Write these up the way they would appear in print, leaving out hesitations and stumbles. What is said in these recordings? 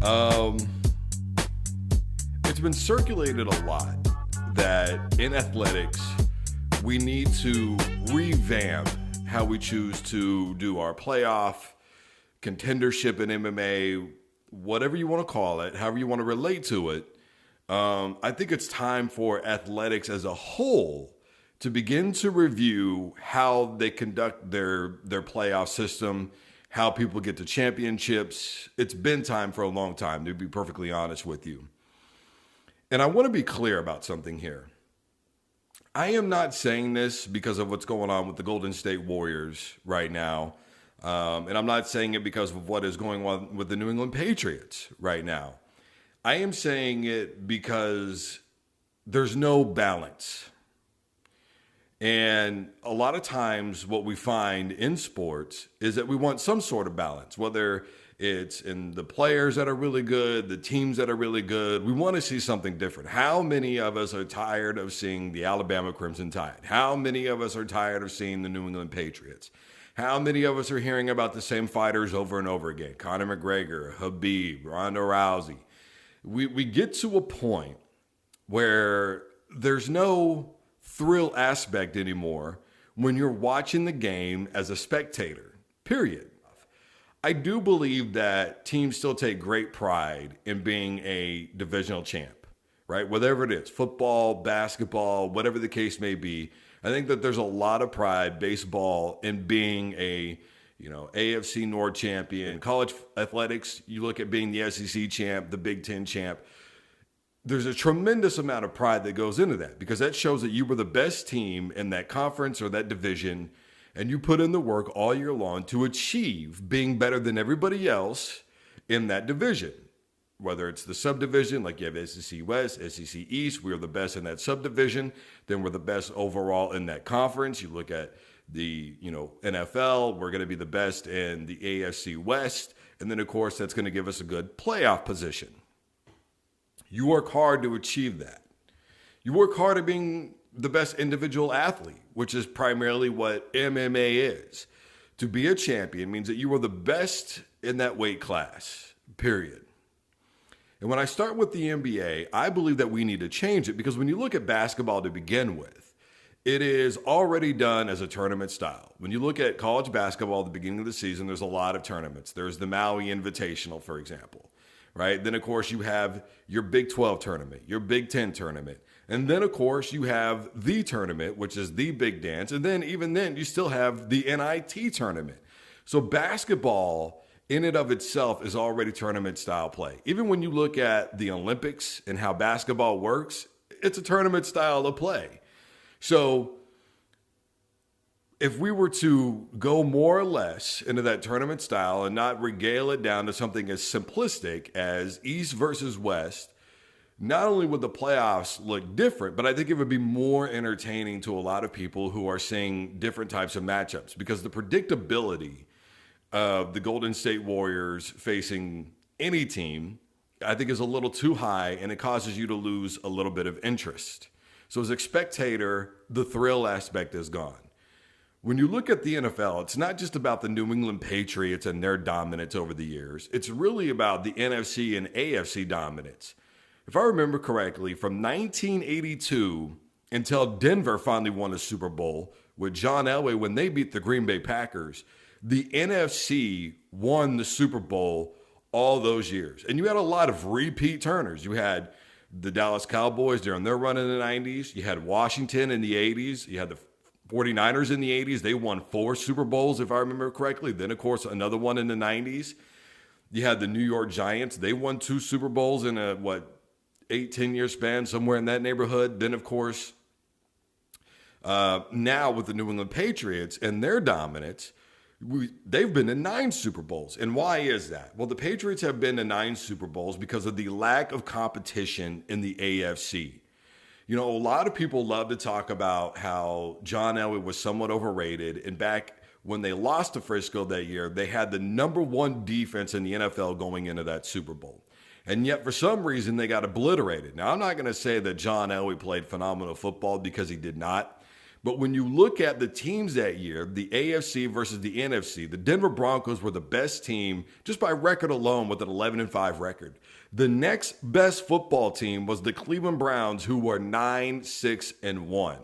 Um, it's been circulated a lot that in athletics, we need to revamp how we choose to do our playoff, contendership in MMA, whatever you want to call it, however you want to relate to it. I think it's time for athletics as a whole to begin to review how they conduct their playoff system, how people get to championships. It's been time for a long time, to be perfectly honest with you. And I want to be clear about something here. I am not saying this because of what's going on with the Golden State Warriors right now. And I'm not saying it because of what is going on with the New England Patriots right now. I am saying it because there's no balance. And a lot of times what we find in sports is that we want some sort of balance, whether it's in the players that are really good, the teams that are really good. We want to see something different. How many of us are tired of seeing the Alabama Crimson Tide? How many of us are tired of seeing the New England Patriots? How many of us are hearing about the same fighters over and over again? Conor McGregor, Khabib, Ronda Rousey. We get to a point where there's no thrill aspect anymore when you're watching the game as a spectator, period. I do believe that teams still take great pride in being a divisional champ, right? Whatever it is, football, basketball, whatever the case may be. I think that there's a lot of pride, baseball, in being a AFC North champion. College athletics, you look at being the SEC champ, the Big Ten champ. There's a tremendous amount of pride that goes into that because that shows that you were the best team in that conference or that division, and you put in the work all year long to achieve being better than everybody else in that division. Whether it's the subdivision, like you have SEC West, SEC East, we're the best in that subdivision, then we're the best overall in that conference. You look at the NFL, we're going to be the best in the AFC West, and then of course that's going to give us a good playoff position. You work hard to achieve that. You work hard at being the best individual athlete, which is primarily what MMA is. To be a champion means that you are the best in that weight class, period. And when I start with the NBA, I believe that we need to change it because when you look at basketball to begin with, it is already done as a tournament style. When you look at college basketball at the beginning of the season, there's a lot of tournaments. There's the Maui Invitational, for example. Right? Then, of course, you have your Big 12 tournament, your Big 10 tournament. And then, of course, you have the tournament, which is the big dance. And then, even then, you still have the NIT tournament. So basketball in and of itself is already tournament style play. Even when you look at the Olympics and how basketball works, it's a tournament style of play. So if we were to go more or less into that tournament style and not regale it down to something as simplistic as East versus West, not only would the playoffs look different, but I think it would be more entertaining to a lot of people who are seeing different types of matchups because the predictability of the Golden State Warriors facing any team, I think is a little too high and it causes you to lose a little bit of interest. So as a spectator, the thrill aspect is gone. When you look at the NFL, it's not just about the New England Patriots and their dominance over the years. It's really about the NFC and AFC dominance. If I remember correctly, from 1982 until Denver finally won a Super Bowl with John Elway when they beat the Green Bay Packers, the NFC won the Super Bowl all those years. And you had a lot of repeat turners. You had the Dallas Cowboys during their run in the 90s. You had Washington in the 80s. You had the 49ers in the 80s, they won 4 Super Bowls, if I remember correctly. Then, of course, another one in the 90s. You had the New York Giants. They won 2 Super Bowls in a, 8-10 year span, somewhere in that neighborhood. Then, of course, now with the New England Patriots and their dominance, they've been to 9 Super Bowls. And why is that? Well, the Patriots have been to 9 Super Bowls because of the lack of competition in the AFC. A lot of people love to talk about how John Elway was somewhat overrated. And back when they lost to Frisco that year, they had the number 1 defense in the NFL going into that Super Bowl. And yet, for some reason, they got obliterated. Now, I'm not going to say that John Elway played phenomenal football because he did not. But when you look at the teams that year, the AFC versus the NFC, the Denver Broncos were the best team just by record alone with an 11-5 record. The next best football team was the Cleveland Browns, who were 9-6-1.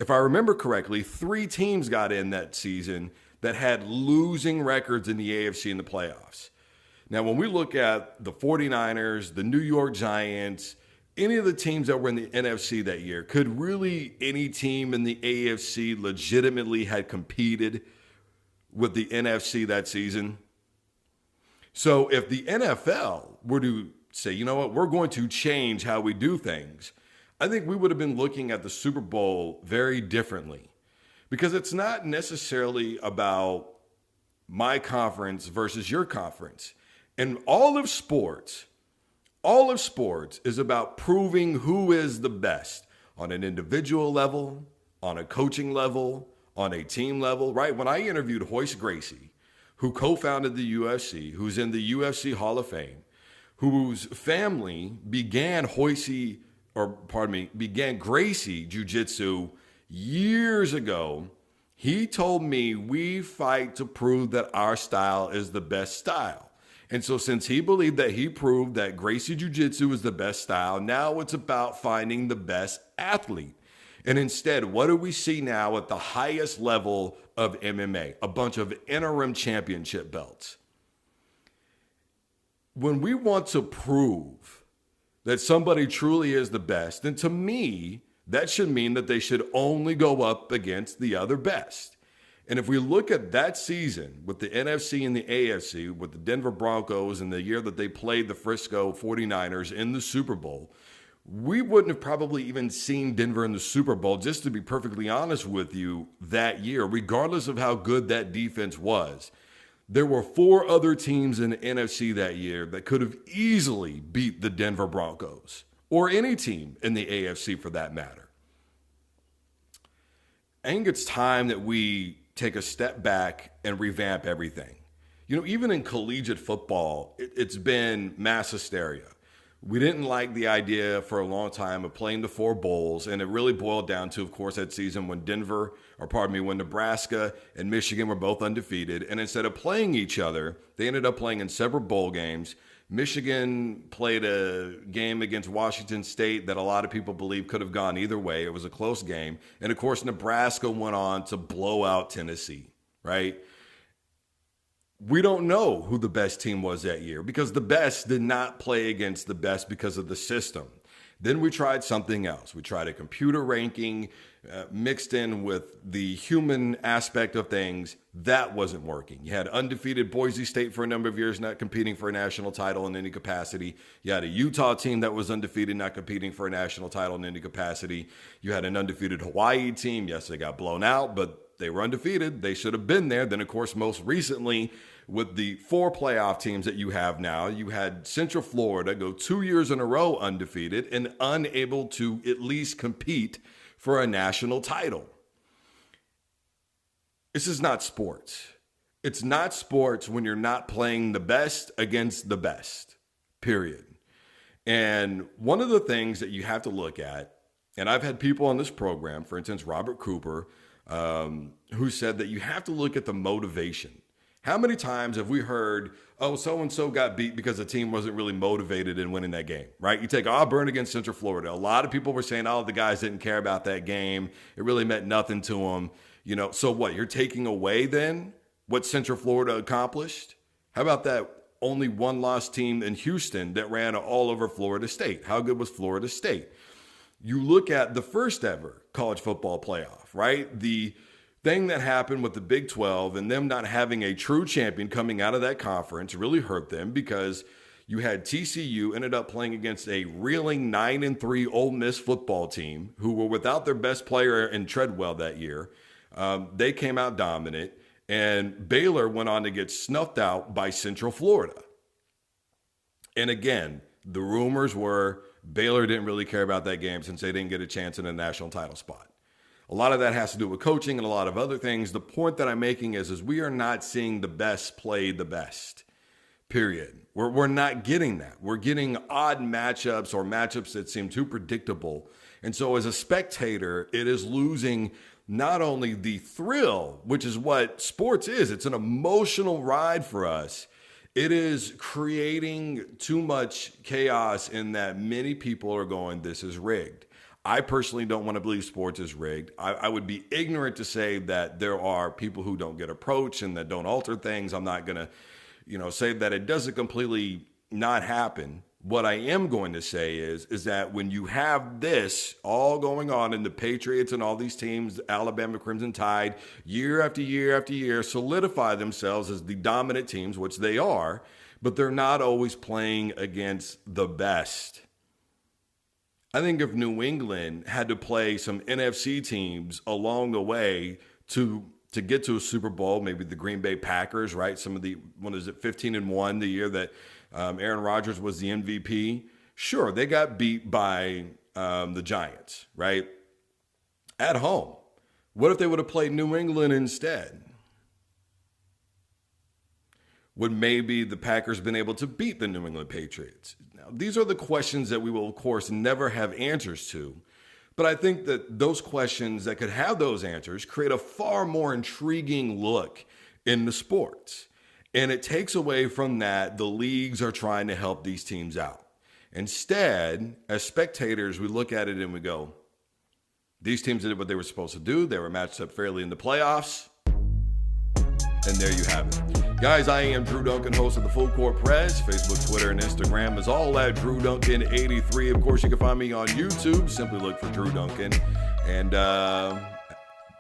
If I remember correctly, 3 teams got in that season that had losing records in the AFC in the playoffs. Now, when we look at the 49ers, the New York Giants, any of the teams that were in the NFC that year, could really any team in the AFC legitimately had competed with the NFC that season? So if the NFL were to say, you know what, we're going to change how we do things, I think we would have been looking at the Super Bowl very differently, because it's not necessarily about my conference versus your conference. And all of sports is about proving who is the best on an individual level, on a coaching level, on a team level, right? When I interviewed Hoist Gracie, who co-founded the UFC, who's in the UFC Hall of Fame, whose family began Gracie Jiu-Jitsu years ago, he told me we fight to prove that our style is the best style. And so since he believed that he proved that Gracie Jiu-Jitsu is the best style, now it's about finding the best athlete. And instead, what do we see now at the highest level of MMA? A bunch of interim championship belts. When we want to prove that somebody truly is the best, then to me, that should mean that they should only go up against the other best. And if we look at that season with the NFC and the AFC, with the Denver Broncos and the year that they played the Frisco 49ers in the Super Bowl, we wouldn't have probably even seen Denver in the Super Bowl, just to be perfectly honest with you, that year, regardless of how good that defense was. There were 4 other teams in the NFC that year that could have easily beat the Denver Broncos, or any team in the AFC for that matter. I think it's time that we take a step back and revamp everything. You know, even in collegiate football, it's been mass hysteria. We didn't like the idea for a long time of playing the 4 bowls, and it really boiled down to, of course, that season when when Nebraska and Michigan were both undefeated, and instead of playing each other, they ended up playing in separate bowl games. Michigan played a game against Washington State that a lot of people believe could have gone either way. It was a close game. And of course, Nebraska went on to blow out Tennessee, right? We don't know who the best team was that year because the best did not play against the best because of the system. Then we tried something else. We tried a computer ranking mixed in with the human aspect of things. That wasn't working. You had undefeated Boise State for a number of years, not competing for a national title in any capacity. You had a Utah team that was undefeated, not competing for a national title in any capacity. You had an undefeated Hawaii team. Yes, they got blown out, but they were undefeated. They should have been there. Then, of course, most recently, with the 4 playoff teams that you have now, you had Central Florida go 2 years in a row undefeated and unable to at least compete for a national title. This is not sports. It's not sports when you're not playing the best against the best, period. And one of the things that you have to look at, and I've had people on this program, for instance, Robert Cooper, who said that you have to look at the motivation. How many times have we heard, oh, so-and-so got beat because the team wasn't really motivated in winning that game, right? You take Auburn against Central Florida. A lot of people were saying, oh, the guys didn't care about that game. It really meant nothing to them. You know, so what? You're taking away then what Central Florida accomplished? How about that only one-loss team in Houston that ran all over Florida State? How good was Florida State? You look at the first ever college football playoff, right? The thing that happened with the Big 12 and them not having a true champion coming out of that conference really hurt them because you had TCU ended up playing against a reeling 9-3 Ole Miss football team who were without their best player in Treadwell that year. They came out dominant, and Baylor went on to get snuffed out by Central Florida. And again, the rumors were Baylor didn't really care about that game since they didn't get a chance in a national title spot. A lot of that has to do with coaching and a lot of other things. The point that I'm making is we are not seeing the best play the best, period. We're not getting that. We're getting odd matchups or matchups that seem too predictable. And so as a spectator, it is losing not only the thrill, which is what sports is, it's an emotional ride for us. It is creating too much chaos in that many people are going, this is rigged. I personally don't want to believe sports is rigged. I would be ignorant to say that there are people who don't get approached and that don't alter things. I'm not going to, say that it doesn't completely not happen. What I am going to say is that when you have this all going on in the Patriots and all these teams, Alabama Crimson Tide, year after year after year, solidify themselves as the dominant teams, which they are, but they're not always playing against the best. I think if New England had to play some NFC teams along the way to get to a Super Bowl, maybe the Green Bay Packers, right? Some of the, 15-1, the year that Aaron Rodgers was the MVP. Sure, they got beat by the Giants, right? At home. What if they would have played New England instead? Would maybe the Packers been able to beat the New England Patriots? Now, these are the questions that we will, of course, never have answers to. But I think that those questions that could have those answers create a far more intriguing look in the sports. And it takes away from that, the leagues are trying to help these teams out. Instead, as spectators, we look at it and we go, these teams did what they were supposed to do. They were matched up fairly in the playoffs. And there you have it. Guys, I am Drew Duncan, host of the Full Court Press. Facebook, Twitter, and Instagram is all at Drew Duncan83. Of course, you can find me on YouTube. Simply look for Drew Duncan. And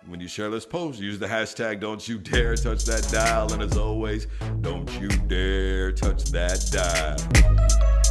when you share this post, use the hashtag Don't You Dare Touch That Dial. And as always, don't you dare touch that dial.